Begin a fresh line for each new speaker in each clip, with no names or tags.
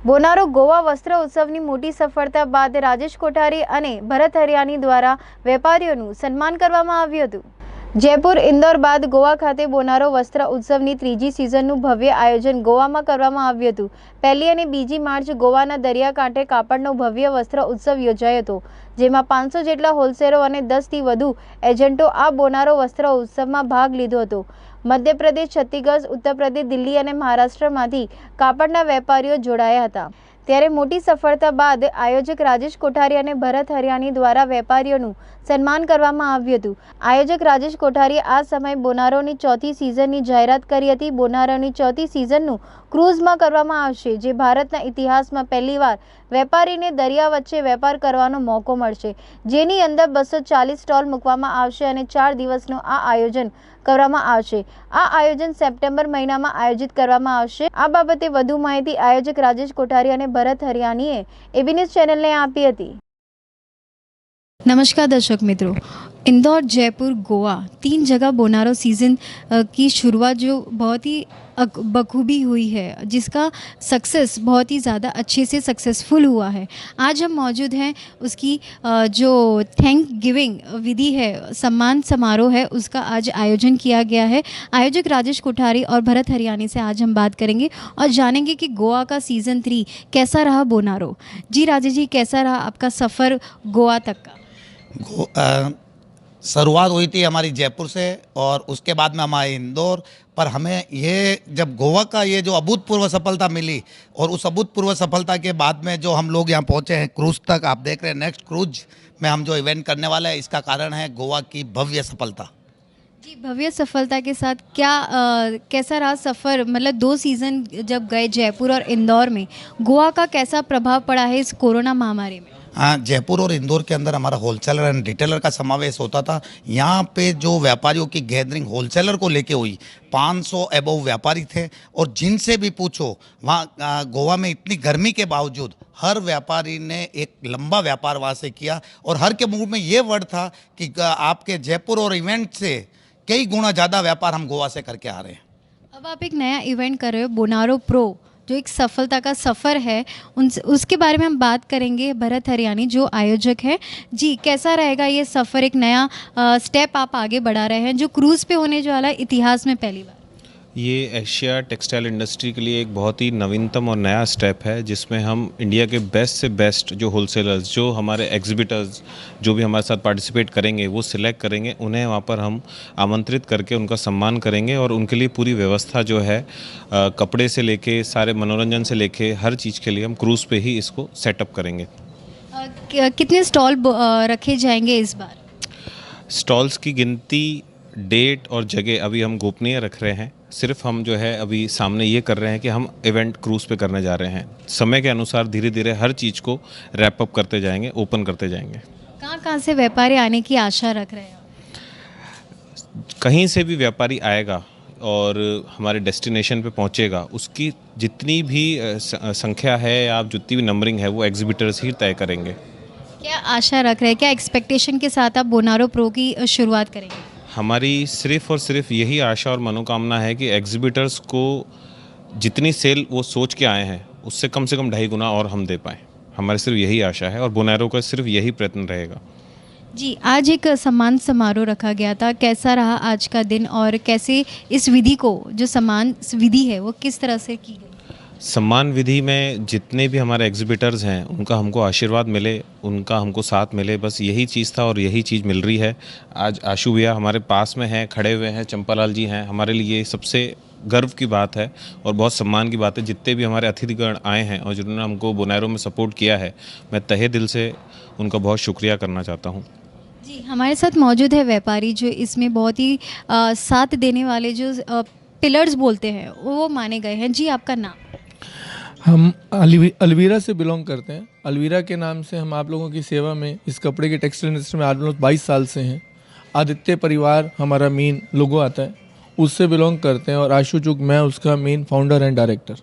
બોનારો ગોવા વસ્ત્ર ઉત્સવની મોટી સફળતા બાદ રાજેશ કોઠારી અને ભરત હરિયાણી દ્વારા વેપારીઓનું સન્માન કરવામાં આવ્યું હતું। જયપુર ઇન્દોર બાદ ગોવા ખાતે બોનારો વસ્ત્ર ઉત્સવની ત્રીજી સિઝનનું ભવ્ય આયોજન ગોવામાં કરવામાં આવ્યું હતું। 1લી અને 2જી માર્ચ ગોવાના દરિયાકાંઠે કાપડનો ભવ્ય વસ્ત્ર ઉત્સવ યોજાયો હતો, જેમાં 500 જેટલા હોલસેલરો અને 10થી વધુ એજન્ટો આ બોનારો વસ્ત્ર ઉત્સવમાં ભાગ લીધો હતો। મધ્યપ્રદેશ, છત્તીસગઢ, ઉત્તર પ્રદેશ, દિલ્હી અને મહારાષ્ટ્રમાંથી કાપડના વેપારીઓ જોડાયા હતા। ત્યારે મોટી સફળતા બાદ આયોજક રાજેશ કોઠારી અને ભરત હરિયાણી દ્વારા વેપારીઓનું સન્માન કરવામાં આવ્યું હતું। આયોજક રાજેશ કોઠારીએ આ સમયે બોનારોની ચોથી સિઝનની જાહેરાત કરી હતી। બોનારોની ચોથી સિઝનનું ક્રૂઝમાં કરવામાં આવશે, જે ભારતના ઇતિહાસમાં પહેલીવાર વેપારીને દરિયા વચ્ચે વેપાર કરવાનો મોકો મળશે, જેની અંદર 240 સ્ટોલ મૂકવામાં આવશે અને 4 દિવસનું આ આયોજન કરવામાં આવશે। આ આયોજન સપ્ટેમ્બર મહિનામાં આયોજિત કરવામાં આવશે। આ બાબતે વધુ માહિતી આયોજક રાજેશ કોઠારી અને भरत हरियाणीए एबी न्यूज़ चैनल ने आपी थी। नमस्कार दर्शक मित्रों, इंदौर, जयपुर, गोवा 3 जगह बोनारो सीज़न की शुरुआत जो बहुत ही बखूबी हुई है, जिसका सक्सेस बहुत ही ज़्यादा अच्छे से सक्सेसफुल हुआ है। आज हम मौजूद हैं उसकी जो थैंक गिविंग विधि है, सम्मान समारोह है, उसका आज आयोजन किया गया है। आयोजक राजेश कोठारी और भरत हरियाणी से आज हम बात करेंगे और जानेंगे कि गोवा का सीज़न 3 कैसा रहा बोनारो। जी राजेश जी, कैसा रहा आपका सफ़र गोवा तक का?
शुरुआत हुई थी हमारी जयपुर से और उसके बाद में हमारे इंदौर, पर हमें ये जब गोवा का ये जो अभूतपूर्व सफलता मिली और उस अभूतपूर्व सफलता के बाद में जो हम लोग यहाँ पहुँचे हैं क्रूज़ तक, आप देख रहे हैं नेक्स्ट क्रूज में हम जो इवेंट करने वाले हैं, इसका कारण है गोवा की भव्य सफलता।
जी, भव्य सफलता के साथ क्या कैसा रहा सफ़र? मतलब 2 सीज़न जब गए जयपुर और इंदौर में, गोवा का कैसा प्रभाव पड़ा है इस कोरोना महामारी में?
हाँ, जयपुर और इंदौर के अंदर हमारा होलसेलर एंड रिटेलर का समावेश होता था। यहाँ पे जो व्यापारियों की गैदरिंग होलसेलर को लेके हुई, 500 एबव व्यापारी थे और जिनसे भी पूछो वहाँ गोवा में इतनी गर्मी के बावजूद हर व्यापारी ने एक लंबा व्यापार वहाँ से किया और हर के मुंह में ये वर्ड था कि आपके जयपुर और इवेंट से कई गुना ज़्यादा व्यापार हम गोवा से करके आ रहे हैं।
अब आप एक नया इवेंट कर रहे हो, बोनारो प्रो, जो एक सफलता का सफ़र है, उसके बारे में हम बात करेंगे। भरत हरियाणी जो आयोजक है, जी कैसा रहेगा ये सफ़र? एक नया स्टेप आप आगे बढ़ा रहे हैं जो क्रूज़ पे होने जो वाला इतिहास में पहली बार।
ये एशिया टेक्सटाइल इंडस्ट्री के लिए एक बहुत ही नवीनतम और नया स्टेप है, जिसमें हम इंडिया के बेस्ट से बेस्ट जो होलसेलर्स, जो हमारे एग्जिबिटर्स जो भी हमारे साथ पार्टिसिपेट करेंगे वो सिलेक्ट करेंगे, उन्हें वहाँ पर हम आमंत्रित करके उनका सम्मान करेंगे और उनके लिए पूरी व्यवस्था जो है कपड़े से लेके सारे मनोरंजन से लेके हर चीज़ के लिए हम क्रूज़ पे ही इसको सेटअप करेंगे।
कितने स्टॉल रखे जाएंगे इस बार?
स्टॉल्स की गिनती, डेट और जगह अभी हम गोपनीय रख रहे हैं। सिर्फ हम जो है अभी सामने ये कर रहे हैं कि हम इवेंट क्रूज़ पे करने जा रहे हैं। समय के अनुसार धीरे धीरे हर चीज़ को रैप अप करते जाएंगे, ओपन करते जाएंगे।
कहाँ से व्यापारी आने की आशा रख रहे हैं?
कहीं से भी व्यापारी आएगा और हमारे डेस्टिनेशन पे पहुंचेगा, उसकी जितनी भी संख्या है या जितनी भी नंबरिंग है वो एग्जिबिटर्स ही तय करेंगे।
क्या आशा रख रहे हैं, क्या एक्सपेक्टेशन के साथ आप बोनारो प्रो की शुरुआत करेंगे?
हमारी सिर्फ़ और सिर्फ यही आशा और मनोकामना है कि एग्जिबिटर्स को जितनी सेल वो सोच के आए हैं उससे कम से कम 2.5 गुना और हम दे पाएँ। हमारी सिर्फ यही आशा है और बोनारो का सिर्फ यही प्रयत्न रहेगा।
जी, आज एक सम्मान समारोह रखा गया था, कैसा रहा आज का दिन और कैसे इस विधि को, जो सम्मान विधि है, वो किस तरह से की गई?
सम्मान विधि में जितने भी हमारे एग्जिबिटर्स हैं उनका हमको आशीर्वाद मिले, उनका हमको साथ मिले, बस यही चीज़ था और यही चीज़ मिल रही है। आज आशु भैया हमारे पास में हैं, खड़े हुए हैं, चंपालाल जी हैं, हमारे लिए सबसे गर्व की बात है और बहुत सम्मान की बात है। जितने भी हमारे अतिथिगण आए हैं और जिन्होंने हमको बोनारो में सपोर्ट किया है, मैं तहे दिल से उनका बहुत शुक्रिया करना चाहता हूँ।
जी, हमारे साथ मौजूद है व्यापारी जो इसमें बहुत ही साथ देने वाले जो पिलर्स बोलते हैं वो माने गए हैं। जी, आपका नाम?
हम अलवीरा से बिलोंग करते हैं। अलवीरा के नाम से हम आप लोगों की सेवा में इस कपड़े की टेक्सटाइल इंडस्ट्री में आप लोग 22 साल से हैं। आदित्य परिवार हमारा मेन लोगो आता है, उससे बिलोंग करते हैं और आशु चुग, मैं उसका मेन फाउंडर एंड डायरेक्टर।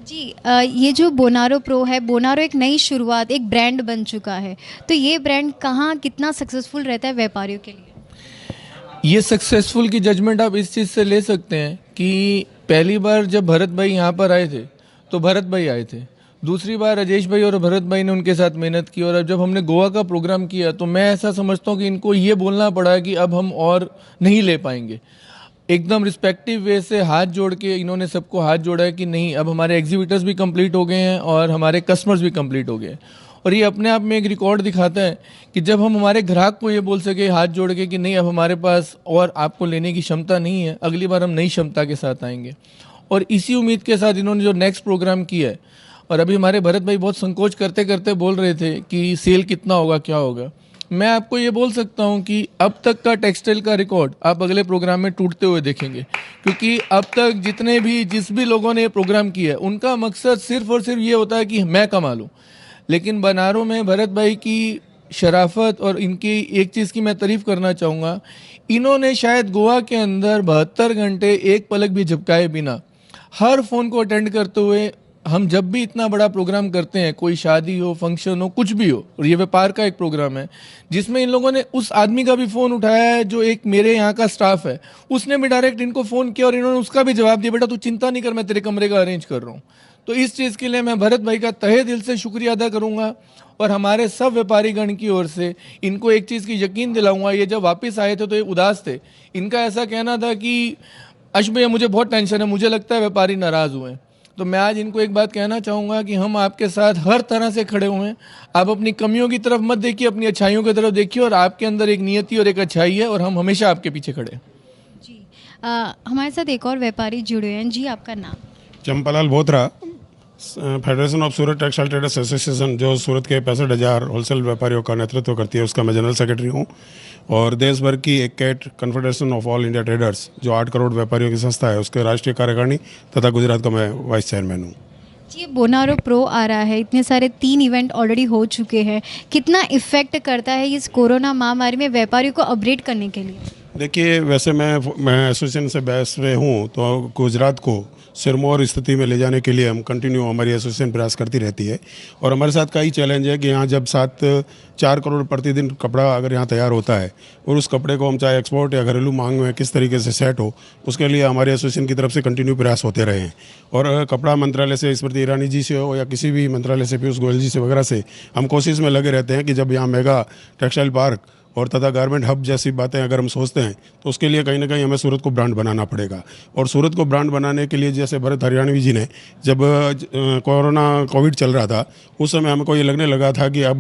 जी, ये जो बोनारो प्रो है, बोनारो एक नई शुरुआत, एक ब्रांड बन चुका है, तो ये ब्रांड कहाँ कितना सक्सेसफुल रहता है व्यापारियों के लिए?
ये सक्सेसफुल की जजमेंट आप इस चीज़ से ले सकते हैं कि पहली बार जब भरत भाई यहाँ पर आए थे तो भरत भाई आए थे, दूसरी बार राजेश भाई और भरत भाई ने उनके साथ मेहनत की, और अब जब हमने गोवा का प्रोग्राम किया तो मैं ऐसा समझता हूँ कि इनको ये बोलना पड़ा कि अब हम और नहीं ले पाएंगे। एकदम रिस्पेक्टिव वे से हाथ जोड़ के इन्होंने सबको हाथ जोड़ा है कि नहीं, अब हमारे एग्जीबिटर्स भी कंप्लीट हो गए हैं और हमारे कस्टमर्स भी कंप्लीट हो गए हैं। और ये अपने आप में एक रिकॉर्ड दिखाता है कि जब हम हमारे ग्राहक को ये बोल सके हाथ जोड़ के कि नहीं, अब हमारे पास और आपको लेने की क्षमता नहीं है, अगली बार हम नई क्षमता के साथ आएंगे। और इसी उम्मीद के साथ इन्होंने जो नेक्स्ट प्रोग्राम किया है, और अभी हमारे भरत भाई बहुत संकोच करते करते बोल रहे थे कि सेल कितना होगा, क्या होगा। मैं आपको ये बोल सकता हूँ कि अब तक का टेक्सटाइल का रिकॉर्ड आप अगले प्रोग्राम में टूटते हुए देखेंगे, क्योंकि अब तक जिस भी लोगों ने ये प्रोग्राम किया है उनका मकसद सिर्फ और सिर्फ ये होता है कि मैं कमा लूँ। लेकिन बनारस में भरत भाई की शराफत और इनकी एक चीज़ की मैं तारीफ़ करना चाहूँगा, इन्होंने शायद गोवा के अंदर 72 घंटे एक पलक भी झपकाए बिना हर फ़ोन को अटेंड करते हुए, हम जब भी इतना बड़ा प्रोग्राम करते हैं, कोई शादी हो, फंक्शन हो, कुछ भी हो, और ये व्यापार का एक प्रोग्राम है जिसमें इन लोगों ने उस आदमी का भी फ़ोन उठाया है जो एक मेरे यहाँ का स्टाफ है, उसने भी डायरेक्ट इनको फ़ोन किया और इन्होंने उसका भी जवाब दिया, बेटा तू चिंता नहीं कर, मैं तेरे कमरे का अरेंज कर रहा हूँ। तो इस चीज़ के लिए मैं भरत भाई का तहे दिल से शुक्रिया अदा करूँगा, और हमारे सब व्यापारी गण की ओर से इनको एक चीज़ की यकीन दिलाऊंगा। ये जब वापस आए थे तो ये उदास थे, इनका ऐसा कहना था कि अश भैया मुझे बहुत टेंशन है, मुझे लगता है व्यापारी नाराज़ हुए हैं। तो मैं आज इनको एक बात कहना चाहूँगा कि हम आपके साथ हर तरह से खड़े हुए हैं। आप अपनी कमियों की तरफ मत देखिए, अपनी अच्छाइयों की तरफ देखिए, और आपके अंदर एक नियति और एक अच्छाई है, और हम हमेशा आपके पीछे खड़े हैं।
जी हमारे साथ एक और व्यापारी जुड़े हैं। जी आपका नाम?
Champalal Bothra, federation of Surat textile traders association, जो सूरत के 65,000 होलसेल व्यापारियों का नेतृत्व करती है, उसका मैं जनरल सेक्रेटरी हूँ। और देश भर की एक CAIT confederation of all India traders, जो 8 करोड़ व्यापारियों की संस्था है, उसके राष्ट्रीय कार्यकारिणी तथा गुजरात का मैं वाइस चेयरमैन हूँ।
जी बोनारो प्रो आ रहा है, इतने सारे 3 इवेंट ऑलरेडी हो चुके हैं, कितना इफेक्ट करता है इस कोरोना महामारी में व्यापारियों को अपग्रेड करने के लिए?
देखिए, वैसे मैं एसोसिएशन से बेस में हूँ, तो गुजरात को सिरमौर स्थिति में ले जाने के लिए हम कंटिन्यू हमारी एसोसिएशन प्रयास करती रहती है। और हमारे साथ कई चैलेंज है कि यहाँ जब 4 करोड़ प्रतिदिन कपड़ा अगर यहाँ तैयार होता है, और उस कपड़े को हम चाहे एक्सपोर्ट या घरेलू मांग में किस तरीके से सेट हो, उसके लिए हमारे एसोसिएशन की तरफ से कंटिन्यू प्रयास होते रहे हैं। और कपड़ा मंत्रालय से स्मृति ईरानी जी से हो या किसी भी मंत्रालय से, पीयूष गोयल जी से वगैरह से, हम कोशिश में लगे रहते हैं कि जब यहाँ मेगा टेक्सटाइल पार्क और तथा गारमेंट हब जैसी बातें अगर हम सोचते हैं तो उसके लिए कहीं ना कहीं हमें सूरत को ब्रांड बनाना पड़ेगा। और सूरत को ब्रांड बनाने के लिए, जैसे भरत हरियाणवी जी ने, जब कोविड चल रहा था, उस समय हमको ये लगने लगा था कि अब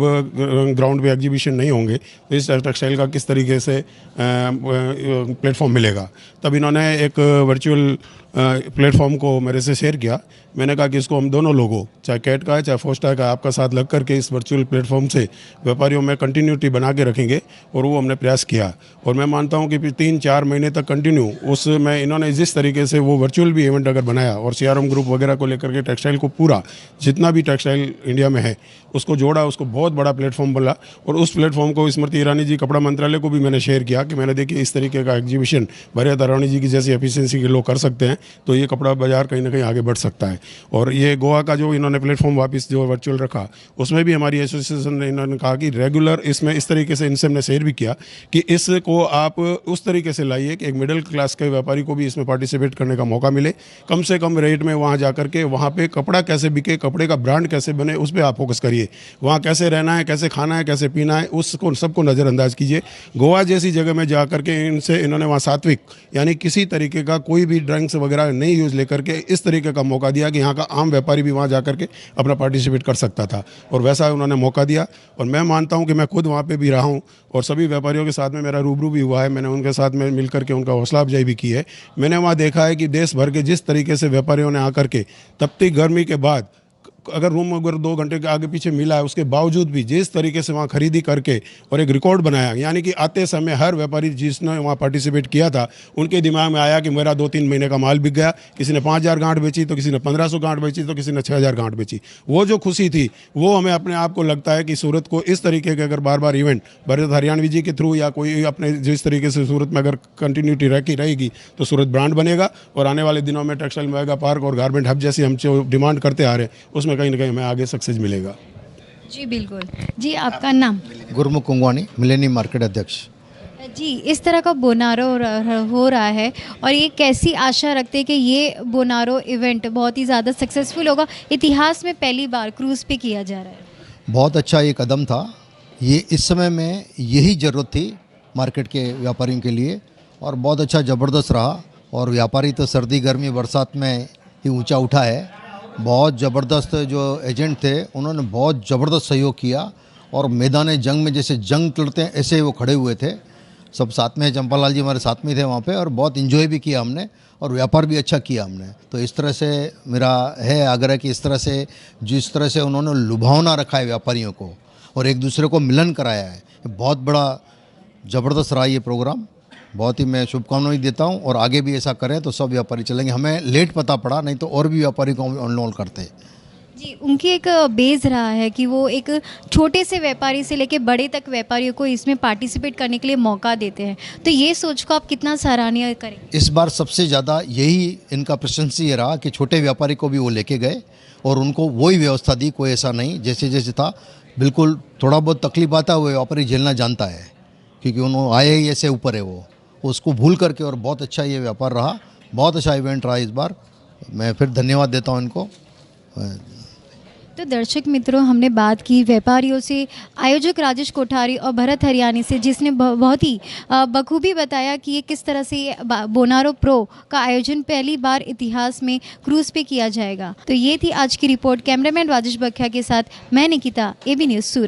ग्राउंड पे एग्जीबिशन नहीं होंगे तो इस टेक्सटाइल का किस तरीके से प्लेटफॉर्म मिलेगा। तब इन्होंने एक वर्चुअल प्लेटफॉर्म को मेरे से शेयर किया। मैंने कहा कि इसको हम दोनों लोगों, चाहे कैट का है चाहे फोस्टा का, आपका साथ लग करके इस वर्चुअल प्लेटफॉर्म से व्यापारियों में कंटिन्यूटी बना के रखेंगे। और वो हमने प्रयास किया, और मैं मानता हूं कि 3-4 महीने तक कंटिन्यू उसमें इन्होंने जिस तरीके से वो वर्चुअल भी इवेंट अगर बनाया, और सीआरएम ग्रुप वगैरह को लेकर के टेक्सटाइल को पूरा जितना भी टेक्सटाइल इंडिया में है उसको जोड़ा, उसको बहुत बड़ा प्लेटफॉर्म बोला। और उस प्लेटफॉर्म को स्मृति ईरानी जी कपड़ा मंत्रालय को भी मैंने शेयर किया कि मैंने देखिए इस तरीके का एग्जीबिशन भरत हरियाणी जी की जैसी एफिशिएंसी के लोग कर सकते हैं, तो ये कपड़ा बाजार कहीं ना कहीं आगे बढ़ सकता है। और ये गोवा का जो इन्होंने प्लेटफॉर्म वापस जो वर्चुअल रखा, उसमें भी हमारी एसोसिएशन ने इन्होंने कहा कि रेगुलर इसमें इस तरीके से इनसे हमने शेयर भी किया कि इसको आप उस तरीके से लाइए कि एक मिडिल क्लास के व्यापारी को भी इसमें पार्टिसिपेट करने का मौका मिले, कम से कम रेट में वहाँ जा करके वहाँ पे कपड़ा कैसे बिके, कपड़े का ब्रांड कैसे बने, उस पर आप फोकस करिए। वहाँ कैसे रहना है, कैसे खाना है, कैसे पीना है, उसको सबको नज़रअंदाज कीजिए। गोवा जैसी जगह में जा करके इन्होंने वहाँ सात्विक, यानी किसी तरीके का कोई भी ड्रिंक्स वगैरह नहीं यूज़ लेकर के इस तरीके का मौका दिया कि यहाँ का आम व्यापारी भी वहाँ जा करके अपना पार्टिसिपेट कर सकता था, और वैसा उन्होंने मौका दिया। और मैं मानता हूँ कि मैं खुद वहाँ पे भी रहा हूँ और सभी व्यापारियों के साथ में मेरा रूबरू भी हुआ है, मैंने उनके साथ में मिल करके उनका हौसला अफजाई भी की है। मैंने वहाँ देखा है कि देश भर के जिस तरीके से व्यापारियों ने आकर के तपती गर्मी के बाद, अगर रूम अगर 2 घंटे के आगे पीछे मिला है, उसके बावजूद भी जिस तरीके से वहाँ खरीदी करके और एक रिकॉर्ड बनाया, यानी कि आते समय हर व्यापारी जिसने वहाँ पार्टिसिपेट किया था उनके दिमाग में आया कि मेरा 2-3 महीने का माल बिक गया। किसी ने 5,000 गांठ बेची, तो किसी ने 1,500 गांठ बेची, तो किसी ने 6,000 गांठ बेची। वो जो खुशी थी, वो हमें अपने आप को लगता है कि सूरत को इस तरीके के अगर बार बार इवेंट भरत हरियाणवी जी के थ्रू या कोई अपने जिस तरीके से सूरत में अगर कंटिन्यूटी रहेगी तो सूरत ब्रांड बनेगा। और आने वाले दिनों में टेक्सटाइल मेगा पार्क और गारमेंट हब जैसी हम जो डिमांड करते आ रहे हैं, उसमें कहीं ना कहीं हमें आगे सक्सेस मिलेगा।
जी बिल्कुल। जी आपका नाम?
गुरमुख कुंगवानी, मिलेनियम मार्केट अध्यक्ष।
जी, इस तरह का बोनारो हो रहा है और ये कैसी आशा रखते हैं कि ये बोनारो इवेंट बहुत ही ज़्यादा सक्सेसफुल होगा। इतिहास में पहली बार क्रूज़ पे किया जा रहा है।
बहुत अच्छा ये कदम था। ये इस समय में यही ज़रूरत थी मार्केट के व्यापारियों के लिए और बहुत अच्छा ज़बरदस्त रहा। और व्यापारी तो सर्दी गर्मी बरसात में ही ऊंचा उठा है। बहुत ज़बरदस्त जो एजेंट थे उन्होंने बहुत ज़बरदस्त सहयोग किया और मैदान जंग में जैसे जंग लड़ते हैं ऐसे वो खड़े हुए थे। सब साथ में, चंपालाल जी हमारे साथ में थे वहाँ पे और बहुत इन्जॉय भी किया हमने और व्यापार भी अच्छा किया हमने। तो इस तरह से मेरा है आग्रह कि इस तरह से जिस तरह से उन्होंने लुभावना रखा है व्यापारियों को और एक दूसरे को मिलन कराया है, बहुत बड़ा ज़बरदस्त रहा ये प्रोग्राम। बहुत ही मैं शुभकामनाएं देता हूँ और आगे भी ऐसा करें तो सब व्यापारी चलेंगे। हमें लेट पता पड़ा, नहीं तो और भी व्यापारी को इन्वॉल्व करते।
जी, उनकी एक बेस रहा है कि वो एक छोटे से व्यापारी से लेके बड़े तक व्यापारियों को इसमें पार्टिसिपेट करने के लिए मौका देते हैं। तो ये सोच को आप कितना सराहनीय करेंगे?
इस बार सबसे ज़्यादा यही इनका प्रशंसनीय रहा कि छोटे व्यापारी को भी वो लेके गए और उनको वही व्यवस्था दी। कोई ऐसा नहीं जैसे जैसे था, बिल्कुल थोड़ा बहुत तकलीफ आता है वो व्यापारी झेलना जानता है क्योंकि उन्होंने आए ही ऐसे ऊपर है वो उसको भूल करके। और बहुत अच्छा ये व्यापार रहा, बहुत अच्छा इवेंट रहा इस बार। मैं फिर धन्यवाद देता हूँ इनको।
तो दर्शक मित्रों, हमने बात की व्यापारियों से, आयोजक राजेश कोठारी और भरत हरियाणी से, जिसने बहुत ही बखूबी बताया कि ये किस तरह से बोनारो प्रो का आयोजन पहली बार इतिहास में क्रूज़ पे किया जाएगा। तो ये थी आज की रिपोर्ट। कैमरामैन राजेश बख्या के साथ मैं निकिता, एबी न्यूज़ सूरत।